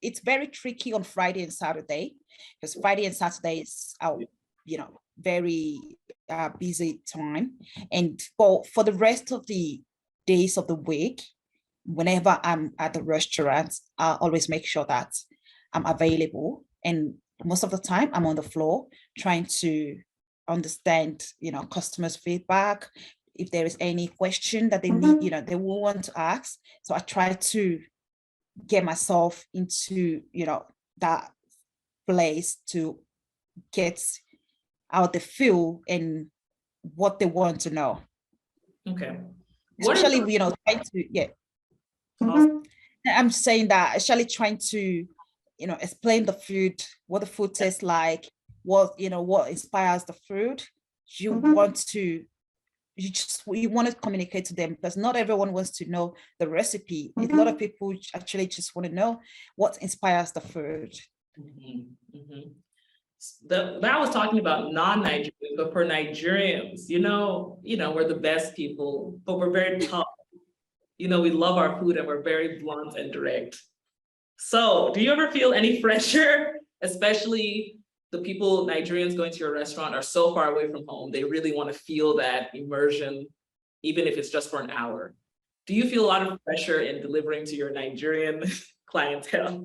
it's very tricky on Friday and Saturday, because Friday and Saturday is our, very busy time. And for the rest of the days of the week, whenever I'm at the restaurant, I always make sure that I'm available. And most of the time I'm on the floor trying to understand, customers' feedback. If there is any question that they need, they will want to ask. So I try to get myself into, that place to get out the feel and what they want to know. Okay. Especially, trying to, yeah. I'm saying that actually trying to, explain the food, what the food tastes like, what inspires the food. You want to communicate to them, because not everyone wants to know the recipe. A lot of people actually just want to know what inspires the food. That was talking about non-Nigerians, but for Nigerians, we're the best people, but we're very tough. We love our food and we're very blunt and direct. So do you ever feel any pressure, especially the people, Nigerians going to your restaurant are so far away from home, they really want to feel that immersion, even if it's just for an hour. Do you feel a lot of pressure in delivering to your Nigerian clientele?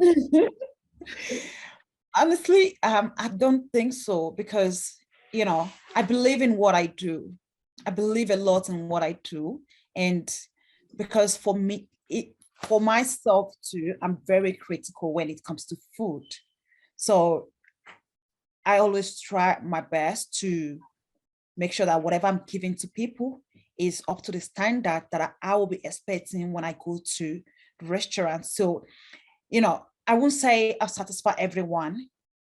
Honestly, I don't think so, because, I believe in what I do. I believe a lot in what I do. And because for me, for myself too, I'm very critical when it comes to food. So I always try my best to make sure that whatever I'm giving to people is up to the standard that I will be expecting when I go to restaurants. So, I won't say I'll satisfy everyone,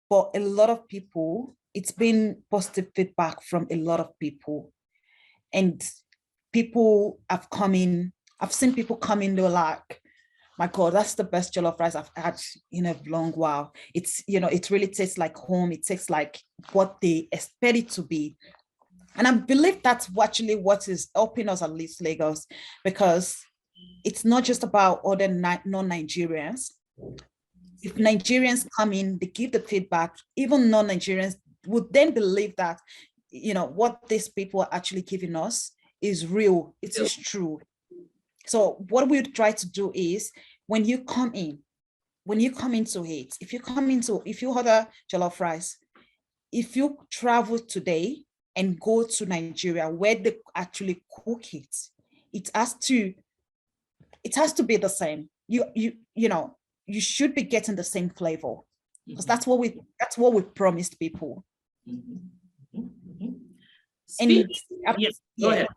but a lot of people, it's been positive feedback from a lot of people. And people have come in, I've seen people come in, they're like, my God, that's the best jollof rice I've had in a long while. It's, it really tastes like home. It tastes like what they expect it to be. And I believe that's actually what is helping us at least Lagos, because it's not just about other non-Nigerians. If Nigerians come in, they give the feedback, even non-Nigerians would then believe that, what these people are actually giving us is real, it is true. So what we try to do is, when you come into it, if you order jollof rice, if you travel today and go to Nigeria where they actually cook it, it has to be the same. You should be getting the same flavor, because that's what we promised people. And yes, go ahead.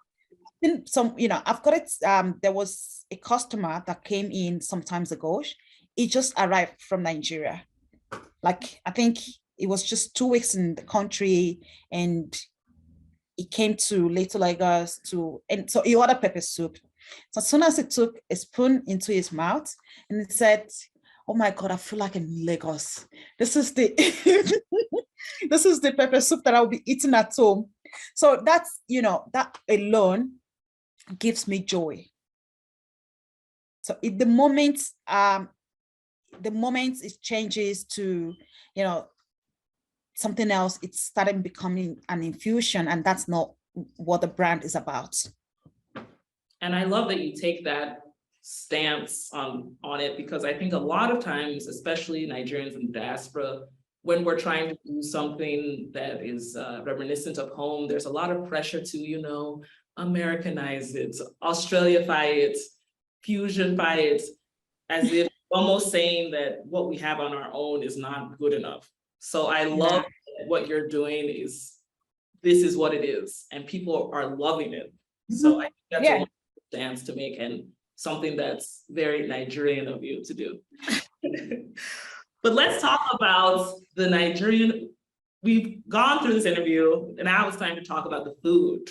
I've got it. There was a customer that came in some times ago. He just arrived from Nigeria. Like, I think it was just 2 weeks in the country, and he came to Little Lagos and so he ordered pepper soup. So as soon as he took a spoon into his mouth, and he said, "Oh my God, I feel like I'm in Lagos. This is the this is the pepper soup that I'll be eating at home." So that's, that alone gives me joy. So the moment it changes to, something else, it's starting becoming an infusion, and that's not what the brand is about. And I love that you take that stance on it, because I think a lot of times, especially Nigerians in the diaspora, when we're trying to do something that is reminiscent of home, there's a lot of pressure to, Americanize it, Australiafy it, fusionify it, as if almost saying that what we have on our own is not good enough. So I love that what you're doing this is what it is, and people are loving it. So I think that's a wonderful stance to make, and something that's very Nigerian of you to do. But let's talk about the Nigerian. We've gone through this interview, and now it's time to talk about the food.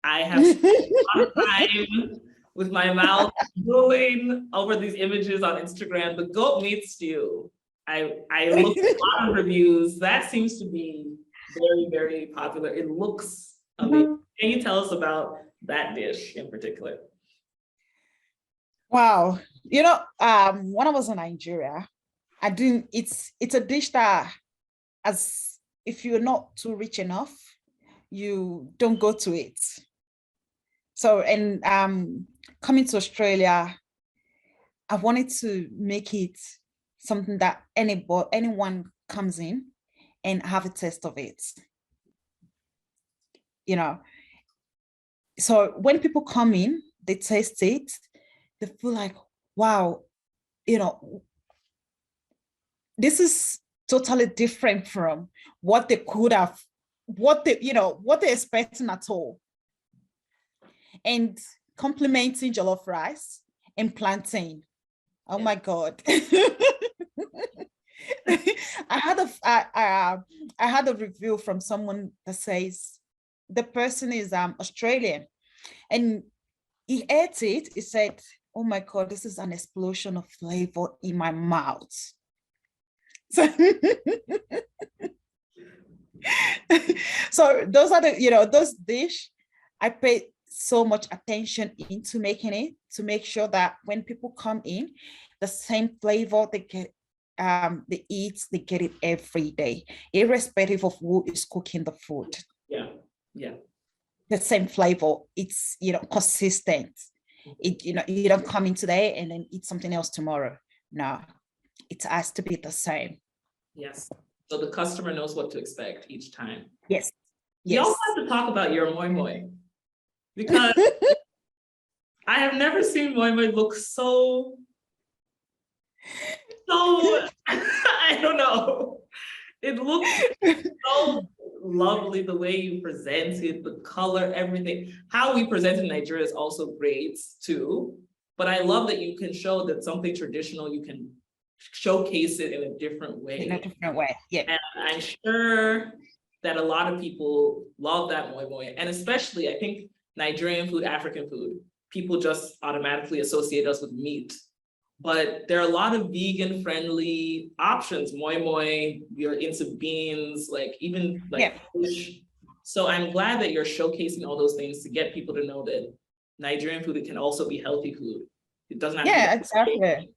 I have spent a lot of time with my mouth drooling over these images on Instagram. The goat meat stew. I looked at a lot of reviews. That seems to be very, very popular. It looks amazing. Can you tell us about that dish in particular? Wow. When I was in Nigeria, I didn't, it's a dish that, as if you're not too rich enough, you don't go to it. So, and coming to Australia, I wanted to make it something that anyone comes in and have a taste of it. You know, so when people come in, they taste it, they feel like, wow, you know, this is totally different from what they could have, what they're expecting at all. And complementing jollof rice and plantain. Oh my God. I had a review from someone that says the person is Australian, and he ate it. He said, "Oh my God, this is an explosion of flavor in my mouth." So, so those are those dish I pay so much attention into making it, to make sure that when people come in, the same flavor they get, they get it every day, irrespective of who is cooking the food. Yeah, yeah. The same flavor, it's consistent. You don't come in today and then eat something else tomorrow. No, it has to be the same. Yes. So the customer knows what to expect each time. Yes. You also have to talk about your moin, because I have never seen moin look so I don't know. It looks so lovely, the way you present it, the color, everything. How we present in Nigeria is also great too. But I love that you can show that something traditional, you can showcase it in a different way. In a different way, yeah. And I'm sure that a lot of people love that moin. And especially, I think Nigerian food, African food, people just automatically associate us with meat. But there are a lot of vegan friendly options. Moin, you're into beans, like even like fish. So I'm glad that you're showcasing all those things to get people to know that Nigerian food, it can also be healthy food. It doesn't have to be exactly.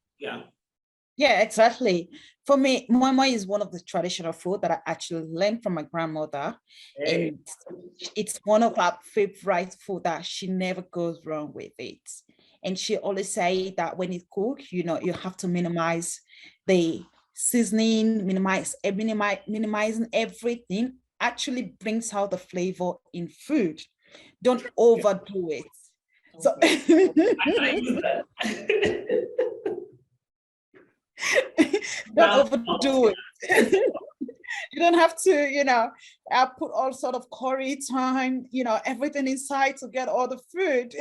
Yeah, exactly. For me, moin is one of the traditional food that I actually learned from my grandmother. Hey. And it's one of our favorite food that she never goes wrong with it. And she always say that when it cooks, you have to minimize the seasoning, minimizing everything actually brings out the flavor in food. Don't overdo it. So don't overdo it. You don't have to, put all sort of curry, thyme, everything inside to get all the food.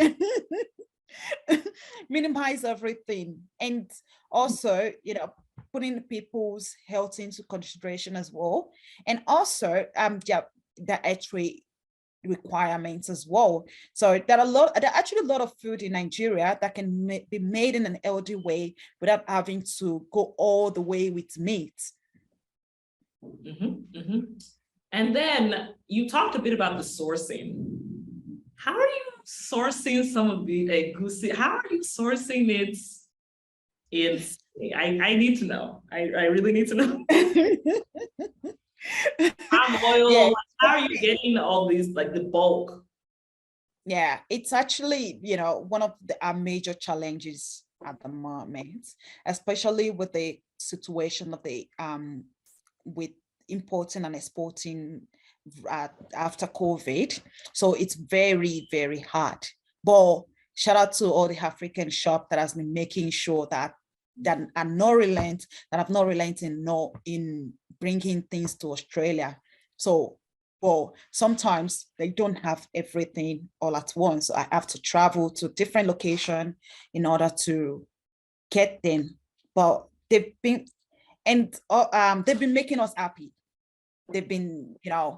Minimize everything. And also, putting people's health into consideration as well. And also, the dietary requirements as well. So there are actually a lot of food in Nigeria that can be made in an healthy way without having to go all the way with meat. And then you talked a bit about the sourcing. How are you sourcing some of the egusi? How are you sourcing it? I need to know. I really need to know. Palm oil, how are you getting all these, like the bulk? Yeah, it's actually, one of our major challenges at the moment, especially with the situation of the with importing and exporting after COVID. So it's very, very hard. But shout out to all the African shop that has been making sure that have not relent in bringing things to Australia. So, well, sometimes they don't have everything all at once. So I have to travel to different location in order to get them. But they've been making us happy. They've been, I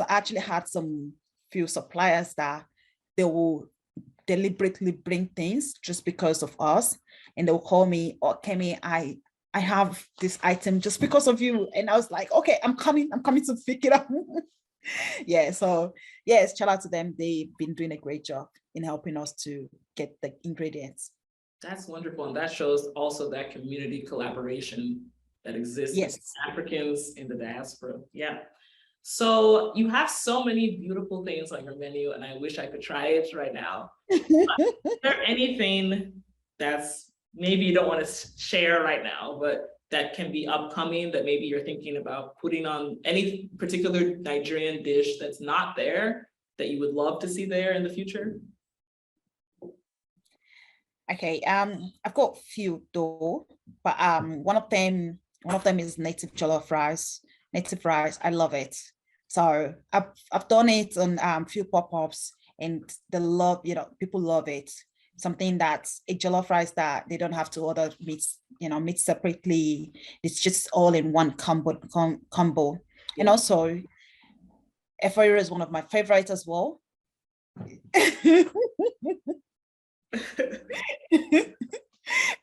actually had some few suppliers that they will deliberately bring things just because of us, and they'll call me, "Oh, Kemi, I have this item just because of you," and I was like, "Okay, I'm coming to pick it up." Yeah, so yes, shout out to them. They've been doing a great job in helping us to get the ingredients. That's wonderful. And that shows also that community collaboration that exists between Yes. Africans in the diaspora. Yeah. So you have so many beautiful things on your menu, and I wish I could try it right now. Is there anything that's maybe you don't want to share right now, but that can be upcoming that maybe you're thinking about putting on any particular Nigerian dish that's not there that you would love to see there in the future? Okay, I've got a few though, but one of them is native jollof rice. Native rice, I love it. So I've done it on few pop-ups, and the love, people love it. Something that's a jollof rice that they don't have to order meats, meat separately. It's just all in one combo. And Yeah. also, efo is one of my favorites as well.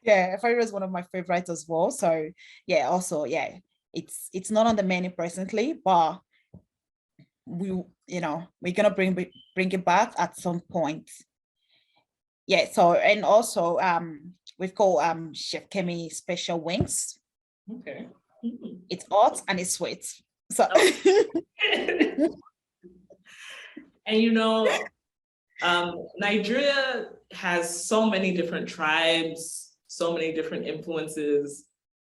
Yeah, fire is one of my favorites as well. So yeah, also yeah, it's not on the menu presently, but we're gonna bring it back at some point. Yeah. So and also we've got Chef Kemi special wings. Okay. Mhm. It's hot and it's sweet. So And Nigeria has so many different tribes, so many different influences,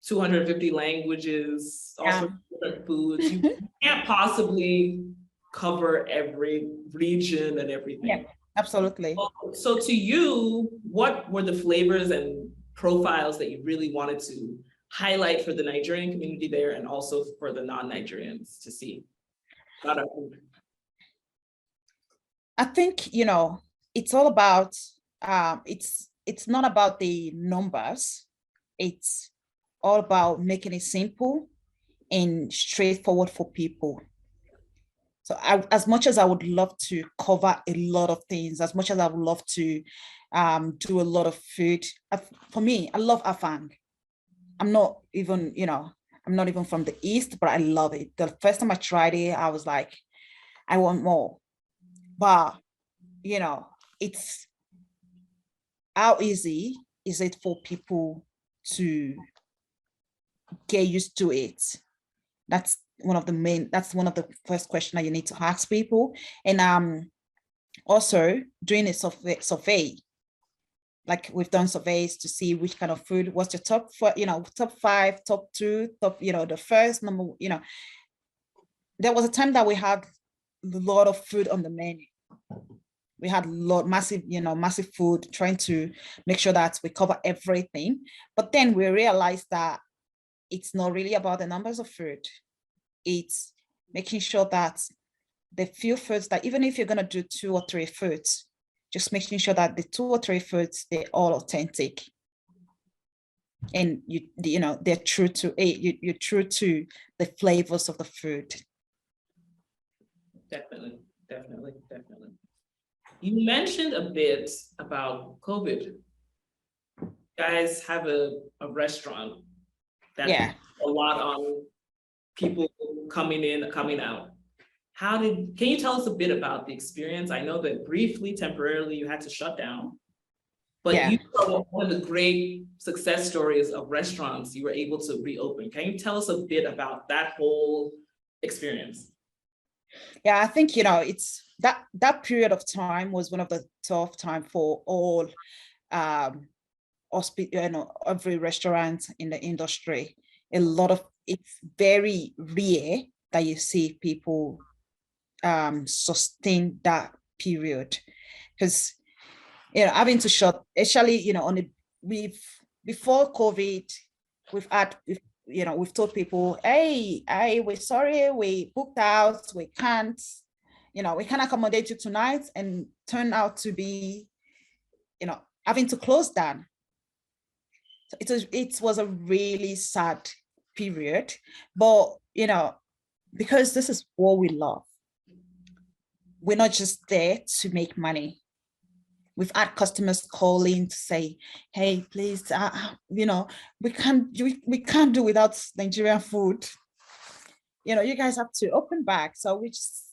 250 languages, all yeah, sorts of different foods. You can't possibly cover every region and yeah, everything. absolutely. So to you, what were the flavors and profiles that you really wanted to highlight for the Nigerian community there and also for the non-Nigerians to see about our food? I think it's all about it's not about the numbers. It's all about making it simple and straightforward for people. So as much as I would love to cover a lot of things, as much as I would love to do a lot of food, for me, I love afang. I'm not even, I'm not even from the East, but I love it. The first time I tried it, I was like, I want more. But, it's how easy is it for people to get used to it? That's one of the first questions that you need to ask people. And also doing a survey, like we've done surveys to see which kind of food, what's your top four, top five, top two, top, the first number, there was a time that we had a lot of food on the menu. We had massive food, trying to make sure that we cover everything. But then we realized that it's not really about the numbers of food. It's making sure that the few foods that, even if you're going to do 2 or 3 foods, just making sure that the 2 or 3 foods, they're all authentic. And they're true to it. You're true to the flavors of the food. Definitely, definitely, definitely. You mentioned a bit about COVID. You guys have a restaurant that Yeah. a lot on people coming in, coming out. Can you tell us a bit about the experience? I know that briefly, temporarily, you had to shut down, but Yeah. you are one of the great success stories of restaurants you were able to reopen. Can you tell us a bit about that whole experience? Yeah, I think it's that period of time was one of the tough time for all every restaurant in the industry. It's very rare that you see people sustain that period, because having to shut, actually, we've before COVID, we've told people, hey, we're sorry, we booked out, we can't accommodate you tonight, and turn out to be, having to close down. So it was a really sad period, but because this is what we love, we're not just there to make money. We've had customers calling to say, hey, please, we can't do without Nigerian food. You guys have to open back. So we just,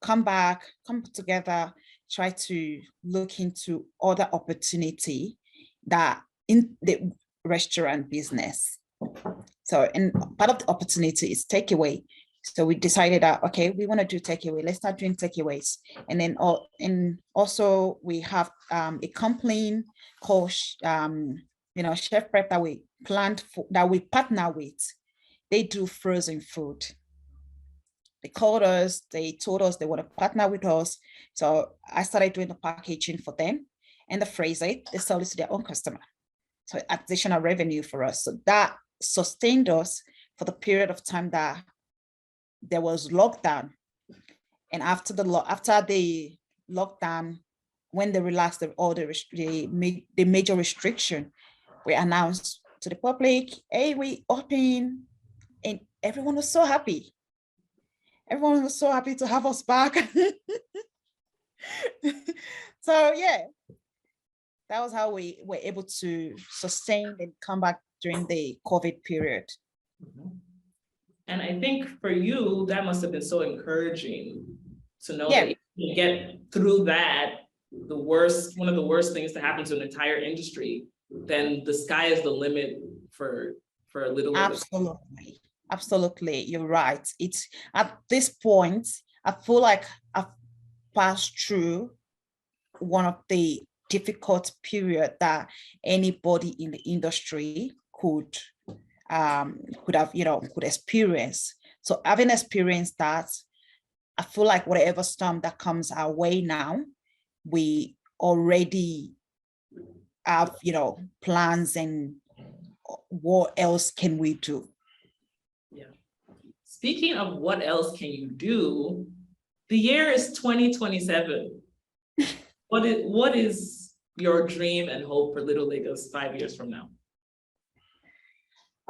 come together, try to look into other opportunity that in the restaurant business. So, and part of the opportunity is takeaway. So we decided that, okay, we want to do takeaway. Let's start doing takeaways. And then also we have a company called Chef Prep that we planned for, that we partner with. They do frozen food. They called us, they told us they want to partner with us. So I started doing the packaging for them and the freeze it, they sell it to their own customer. So additional revenue for us. So that sustained us for the period of time that there was lockdown. And after the lockdown, when they relaxed all the major restriction, we announced to the public, hey, we open, and everyone was so happy. Everyone was so happy to have us back. So yeah, that was how we were able to sustain and come back during the COVID period. Mm-hmm. And I think for you, that must have been so encouraging to know Yeah. that you get through that, one of the worst things to happen to an entire industry, then the sky is the limit for a little bit. Absolutely. Absolutely. You're right. It's at this point, I feel like I've passed through one of the difficult period that anybody in the industry could experience. So having experienced that, I feel like whatever storm that comes our way now, we already have, plans and what else can we do? Yeah. Speaking of what else can you do, the year is 2027. What is your dream and hope for Little Lagos 5 years from now?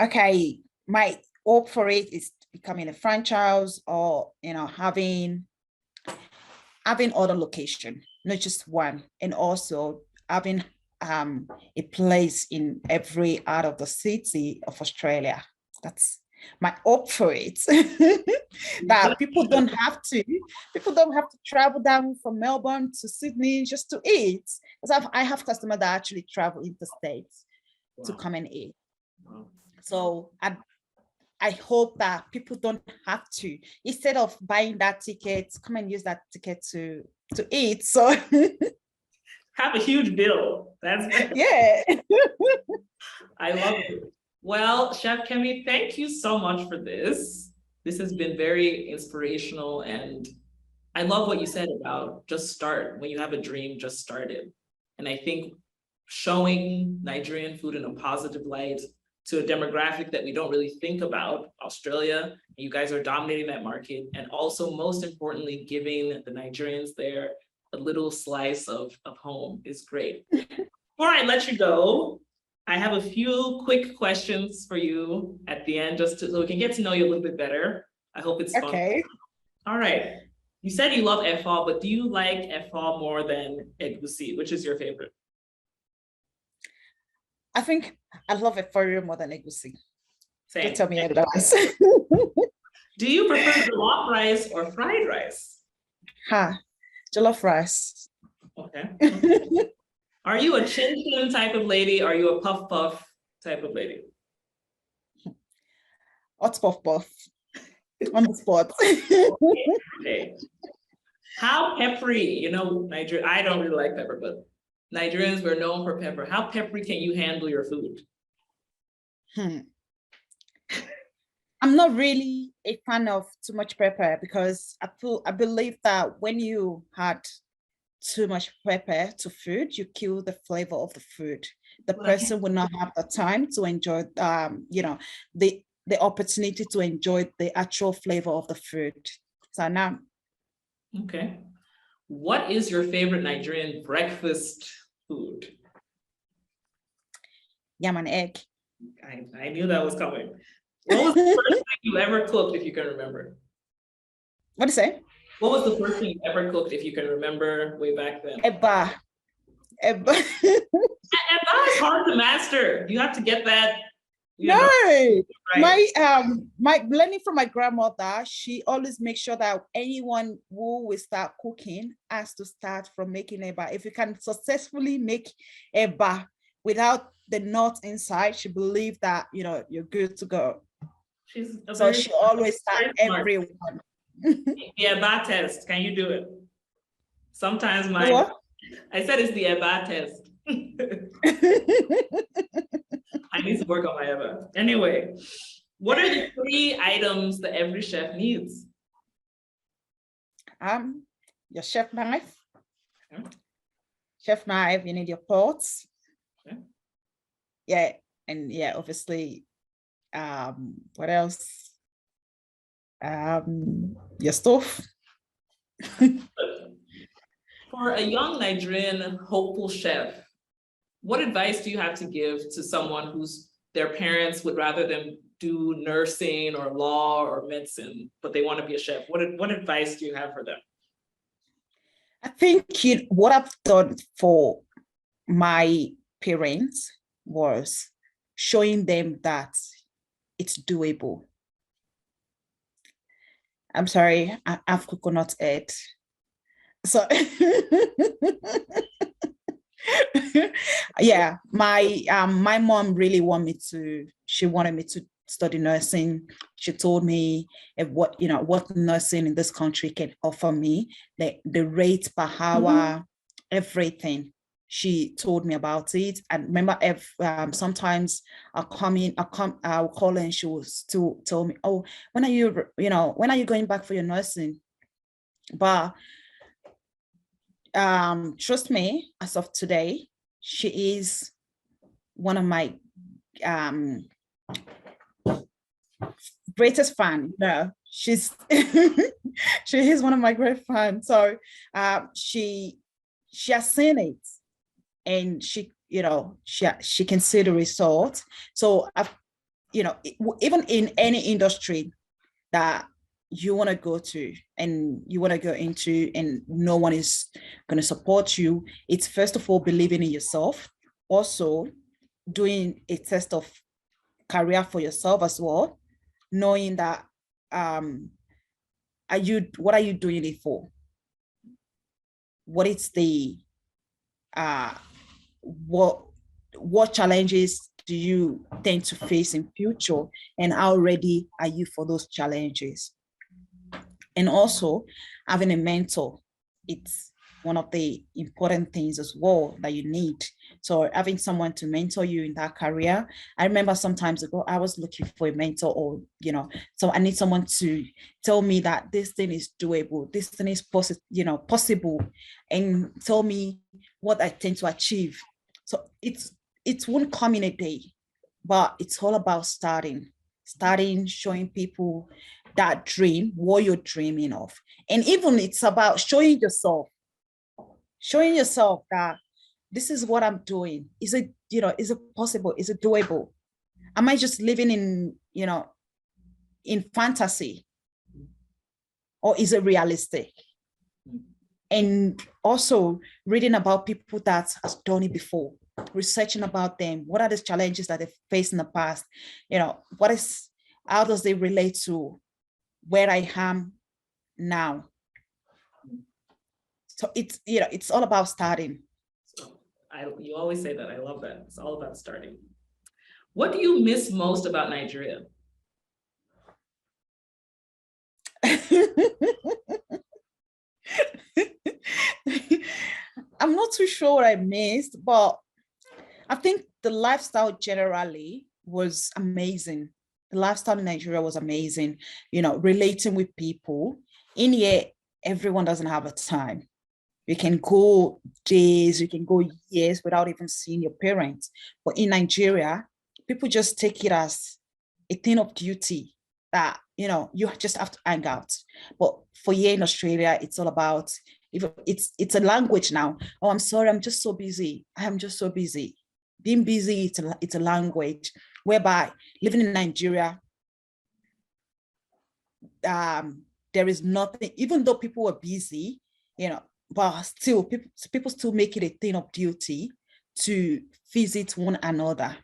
Okay, my hope for it is becoming a franchise, or having other location, not just one, and also having a place in every part of the city of Australia. That's my hope for it. That people don't have to travel down from Melbourne to Sydney just to eat. Because I have customers that actually travel interstate to come and eat. Wow. So I hope that people don't have to, instead of buying that ticket, come and use that ticket to eat. So have a huge bill. That's yeah. I love it. Well, Chef Kemi, thank you so much for this. This has been very inspirational, and I love what you said about just start. When you have a dream, just start it. And I think showing Nigerian food in a positive light to a demographic that we don't really think about, Australia, you guys are dominating that market. And also, most importantly, giving the Nigerians there a little slice of home is great. Before I let you go, I have a few quick questions for you at the end, just so we can get to know you a little bit better. I hope it's fun. Okay. All right. You said you love efo, but do you like efo more than egusi? Which is your favorite? I think I love efo more than egusi. Same. Don't tell me otherwise. Do you prefer jollof rice or fried rice? Jollof rice. Okay. Are you a chin chin type of lady? Or are you a puff puff type of lady? Hot puff puff. On the spot. Okay. How peppery, Nigeria, I don't really like pepper, but Nigerians were known for pepper. How peppery can you handle your food? I'm not really a fan of too much pepper, because I believe that when you had too much pepper to food, you kill the flavor of the food. The person will not have the time to enjoy the opportunity to enjoy the actual flavor of the food. So now. Okay. What is your favorite Nigerian breakfast food? Yam and egg. I knew that was coming. What was the first thing you ever cooked, if you can remember? What do you say? What was the first thing you ever cooked, if you can remember, way back then? Eba. Eba is hard to master. You have to get that You No, know, right? my learning from my grandmother, she always makes sure that anyone who will start cooking has to start from making eba. If you can successfully make eba without the nut inside, she believes that you're good to go. She's a So very, she always start very smart. everyone. Yeah, bad test. Can you do it? Sometimes The my, what? I said it's the EBA test. I need to work on my EBA. Anyway, what are the 3 items that every chef needs? Your chef knife. Okay. Chef knife, you need your pots. Okay. Yeah, and obviously, what else? Your stove. For a young Nigerian hopeful chef, what advice do you have to give to someone whose their parents would rather them do nursing or law or medicine, but they want to be a chef? What advice do you have for them? I think what I've done for my parents was showing them that it's doable. I'm sorry, I have coconut head. So yeah, my mom really she wanted me to study nursing. She told me what nursing in this country can offer me, the rate per hour, everything. She told me about it. And remember, if sometimes I'll call her and she will still tell me, oh, when are you going back for your nursing? But trust me, as of today, she is one of my greatest fan. No, she's she is one of my great fans. So she has seen it, and she can see the result. So I've even in any industry that you want to go to and you want to go into and no one is going to support you, it's first of all believing in yourself, also doing a test of career for yourself as well, knowing that what are you doing it for, what is the what challenges do you tend to face in future, and how ready are you for those challenges. And also having a mentor, it's one of the important things as well that you need. So having someone to mentor you in that career. I remember some times ago, I was looking for a mentor, or, so I need someone to tell me that this thing is doable, this thing is possible, and tell me what I tend to achieve. So it won't come in a day, but it's all about starting, showing people that dream, what you're dreaming of. And even it's about showing yourself that this is what I'm doing. Is it possible? Is it doable? Am I just living in fantasy, or is it realistic? And also reading about people that has done it before, researching about them. What are the challenges that they've faced in the past? How does they relate to where I am now? So it's all about starting. So you always say that. I love that. It's all about starting. What do you miss most about Nigeria? I'm not too sure what I missed, but I think the lifestyle generally was amazing. The lifestyle in Nigeria was amazing. Relating with people. In here, everyone doesn't have a time. You can go days, you can go years without even seeing your parents. But in Nigeria, people just take it as a thing of duty that, you just have to hang out. But for here in Australia, it's all about, it's a language now. Oh, I'm sorry, I'm just so busy. I am just so busy. Being busy, it's a language, whereby living in Nigeria, there is nothing, even though people were busy, but still people still make it a thing of duty to visit one another.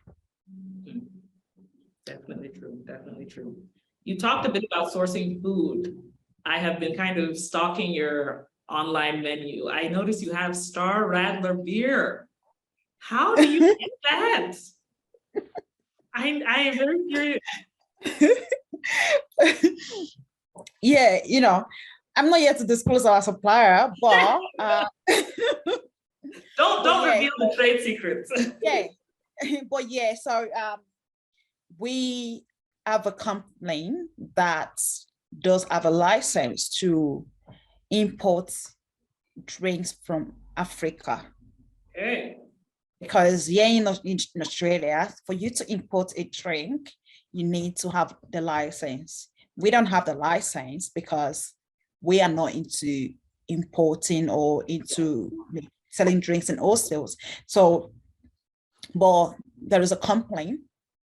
Definitely true, definitely true. You talked a bit about sourcing food. I have been kind of stalking your online menu. I noticed you have Star Radler beer. How do you get that? I am very curious. Yeah, I'm not yet to disclose our supplier, but Don't yeah, reveal the trade secrets. yeah, but yeah. So we have a company that does have a license to import drinks from Africa. Okay. Because here in Australia, for you to import a drink, you need to have the license. We don't have the license because we are not into importing or into selling drinks in hostels. So, but there is a company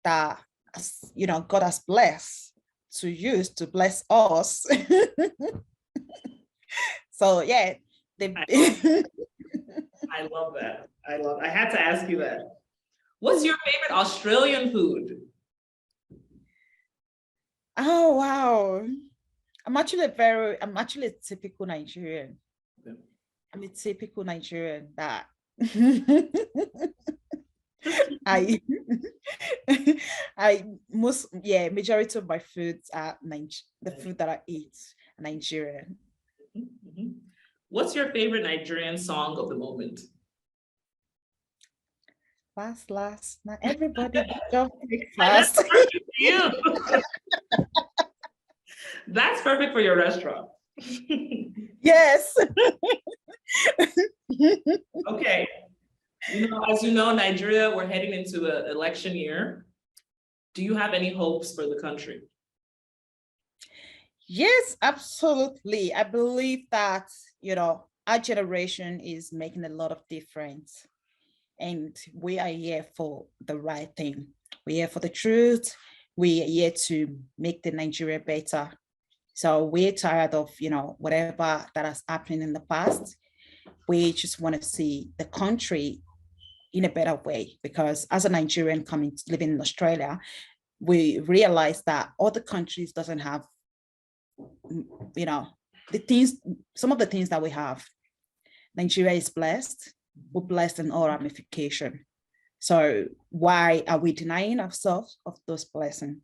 that, God has blessed to use to bless us. So yeah, they. I love that. I had to ask you that. What's your favorite Australian food? Oh wow. I'm actually a typical Nigerian. Yeah. I'm a typical Nigerian that I majority of my foods are the food that I eat Nigerian. Mhm. What's your favorite Nigerian song of the moment? Last, not everybody get your That's breakfast. perfect for you. That's perfect for your restaurant. Yes. Okay. As you know, Nigeria, we're heading into an election year. Do you have any hopes for the country? Yes, absolutely. I believe that, our generation is making a lot of difference. And we are here for the right thing. We're here for the truth. We are here to make the Nigeria better. So we're tired of, whatever that has happened in the past. We just want to see the country in a better way, because as a Nigerian living in Australia, we realize that other countries doesn't have, you know, some of the things that we have. Nigeria is blessed. We're blessed in all ramification. So why are we denying ourselves of those blessings?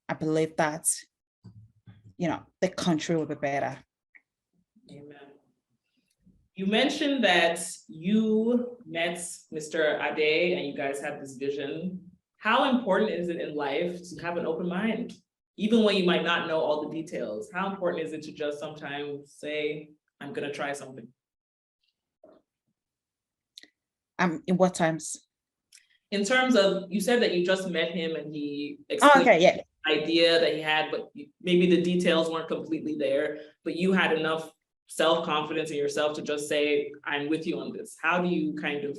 I believe that, the country will be better. Amen. You mentioned that you met Mr. Ade and you guys had this vision. How important is it in life to have an open mind? Even when you might not know all the details, how important is it to just sometimes say, I'm gonna try something? In what times? In terms of, you said that you just met him and he Oh, explained okay, yeah. the idea that he had, but maybe the details weren't completely there, but you had enough self-confidence in yourself to just say, I'm with you on this. How do you kind of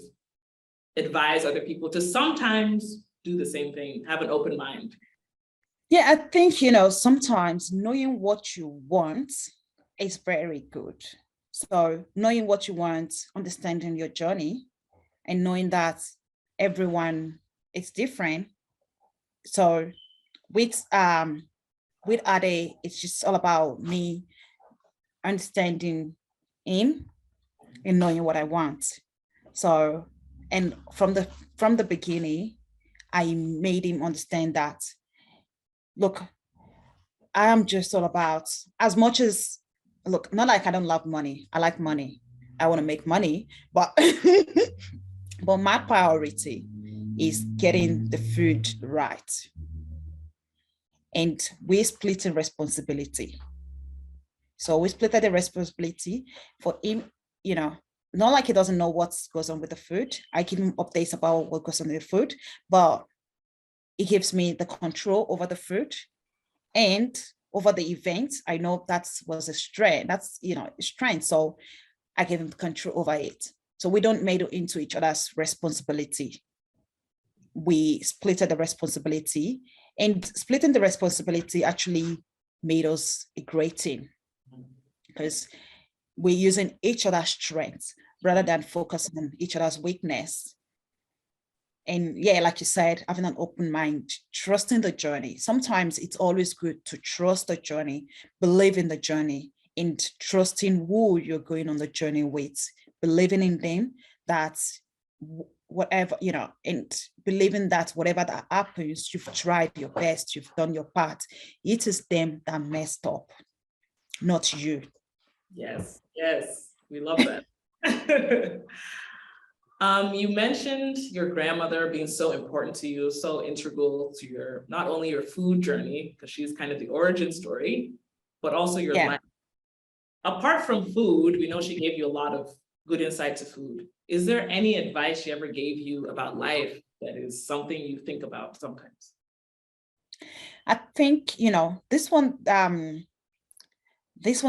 advise other people to sometimes do the same thing, have an open mind? Yeah, I think, sometimes knowing what you want is very good. So knowing what you want, understanding your journey, and knowing that everyone is different. So with Ade, it's just all about me understanding him and knowing what I want. So, and from the beginning, I made him understand that, look, I am just all about, as much as, look, not like I don't love money. I like money. I want to make money, but but my priority is getting the food right. And we're splitting responsibility. So we split the responsibility for him, not like he doesn't know what goes on with the food. I give him updates about what goes on with the food, but he gives me the control over the food and over the event. I know that was a strength. That's, a strength. So I give him control over it. So we don't make it into each other's responsibility. We split the responsibility, and splitting the responsibility actually made us a great team, because we're using each other's strengths rather than focusing on each other's weakness. And yeah, like you said, having an open mind, trusting the journey. Sometimes it's always good to trust the journey, believe in the journey, and trusting who you're going on the journey with, believing in them that whatever, and believing that whatever that happens, you've tried your best, you've done your part. It is them that messed up, not you. Yes, yes, we love that. You mentioned your grandmother being so important to you, so integral to your, not only your food journey, because she's kind of the origin story, but also your life. Apart from food, we know she gave you a lot of good insight to food. Is there any advice she ever gave you about life that is something you think about sometimes? I think, this one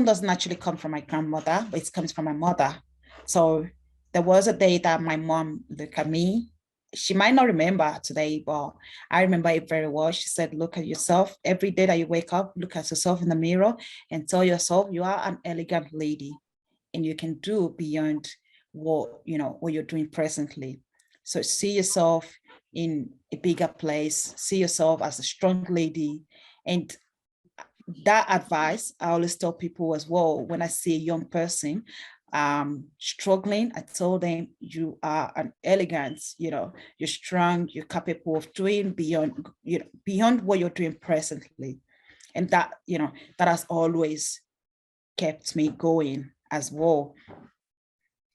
doesn't actually come from my grandmother, but it comes from my mother. So there was a day that my mom looked at me. She might not remember today, but I remember it very well. She said, look at yourself. Every day that you wake up, look at yourself in the mirror and tell yourself you are an elegant lady and you can do beyond what you're doing presently. So see yourself in a bigger place, see yourself as a strong lady. And that advice I always tell people as well. When I see a young person struggling, I tell them you are an elegant, you're strong, you're capable of doing beyond what you're doing presently. And that that has always kept me going as well.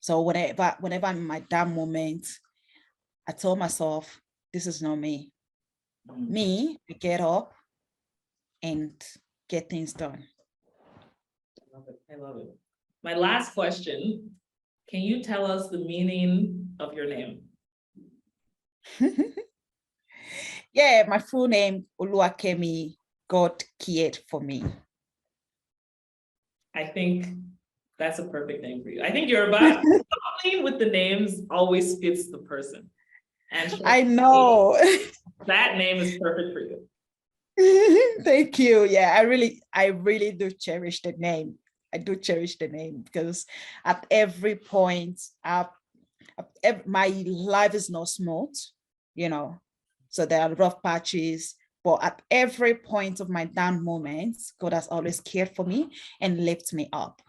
So whenever I'm in my down moment, I tell myself, this is not me. Me, I get up and get things done. I love it. I love it. My last question, can you tell us the meaning of your name? Yeah, my full name, Kemi, God cared for me. I think that's a perfect name for you. I think you're about something with the names always fits the person. And I know. That name is perfect for you. Thank you. Yeah, I really do cherish the name. I do cherish the name because at every point, my life is not smooth, so there are rough patches, but at every point of my down moments, God has always cared for me and lifted me up.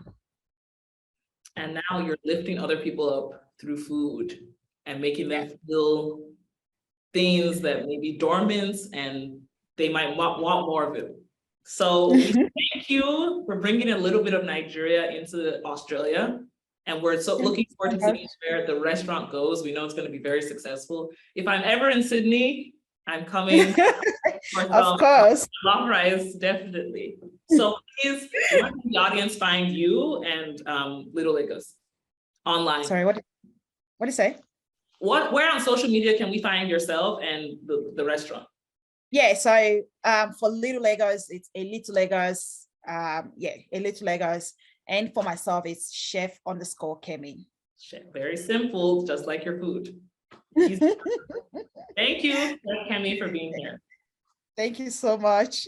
And now you're lifting other people up through food and making them feel things that may be dormant and they might want more of it. So thank you for bringing a little bit of Nigeria into Australia. And we're so looking forward to seeing where the restaurant goes. We know it's going to be very successful. If I'm ever in Sydney, I'm coming. Of course. Long rice, definitely. So please, where can the audience find you and Little Lagos online? Sorry, what do you say? Where on social media can we find yourself and the restaurant? Yeah, so for Little Lagos, it's a Little Lagos. A Little Lagos. And for myself, it's Chef_Kemi. Chef, very simple, just like your food. Thank you, Chef Kemi, for being here. Thank you so much.